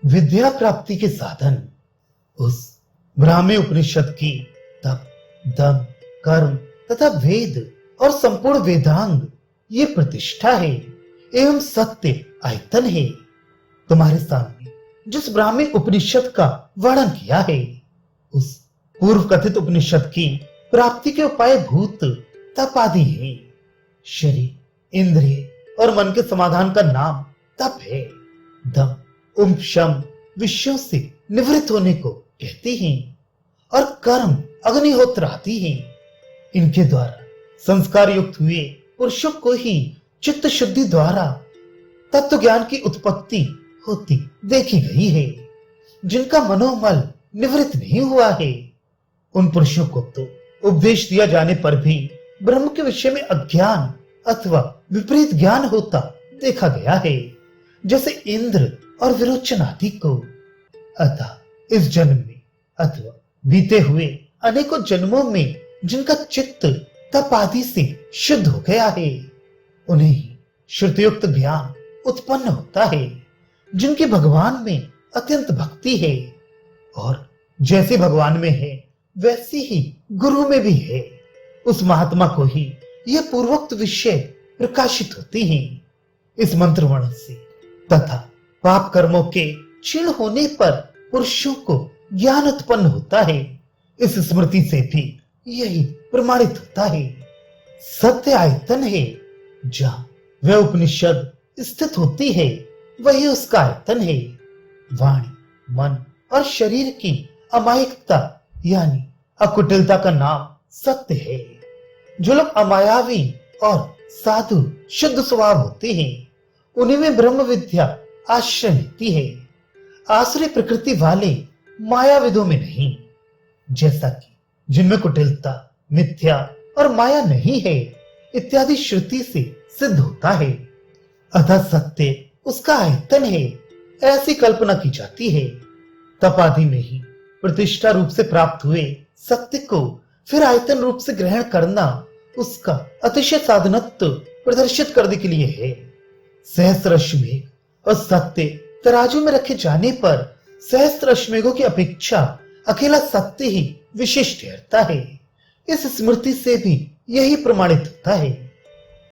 विद्या प्राप्ति के साधन उस ब्राह्मी उपनिषद की तप, दम, कर्म तथा वेद और संपूर्ण वेदांग ये प्रतिष्ठा है एवं सत्य आयतन है। तुम्हारे सामने जिस ब्राह्मी उपनिषद का वर्णन किया है उस पूर्व कथित उपनिषद की प्राप्ति के उपाय भूत तप आदि है। शरीर, इंद्रिय और मन के समाधान का नाम तप है। दम, शम विषयों से निवृत्त होने को कहते हैं और कर्म अग्निहोत्र आदि हैं। इनके द्वारा संस्कार युक्त हुए पुरुषों को ही चित्त शुद्धि द्वारा तत्व ज्ञान की उत्पत्ति होती देखी गई है। जिनका मनोमल निवृत्त नहीं हुआ है उन पुरुषों को तो उपदेश दिया जाने पर भी ब्रह्म के विषय में अज्ञान अथवा विपरीत ज्ञान होता देखा गया है, जैसे इंद्र और विरोचन आदि को। अतः इस जन्म में अथवा बीते हुए अनेकों जन्मों में जिनका चित्त तप आदि से शुद्ध हो गया है उन्हें ही श्रुतियुक्त ज्ञान उत्पन्न होता है। जिनकी भगवान में अत्यंत भक्ति है और जैसे भगवान में है वैसी ही गुरु में भी है, उस महात्मा को ही यह पूर्वोक्त विषय प्रकाशित होती हैं। इस मंत्र वर्ण से तथा पाप कर्मों के क्षीण होने पर पुरुषों को ज्ञान उत्पन्न होता है। इस स्मृति से भी यही प्रमाणित होता है। सत्य आयतन है, जहां वह उपनिषद स्थित होती है वही उसका आयतन है। वाणी, मन और शरीर की अमायिकता यानी अकुटिलता का नाम सत्य है। जो लोग अमायावी और साधु शुद्ध स्वभाव होते हैं उन्हीं में ब्रह्म विद्या आश्रय लेती है, आश्रय प्रकृति वाले मायाविदों में नहीं। जैसा कि जिनमें कुटिलता, मिथ्या और माया नहीं है इत्यादि श्रुति से सिद्ध होता है। अतः सत्य उसका आयतन है ऐसी कल्पना की जाती है। तप आदि में ही प्रतिष्ठा रूप से प्राप्त हुए सत्य को फिर आयतन रूप से ग्रहण करना उसका अतिशय साधनत्व प्रदर्शित करने के लिए है। सहस्त्र अश्वमेघ और सत्य तराजू में रखे जाने पर सहस्त्र अश्वमेघों की अपेक्षा अकेला सत्य ही विशिष्ट ठहरता है। इस स्मृति से भी यही प्रमाणित होता है।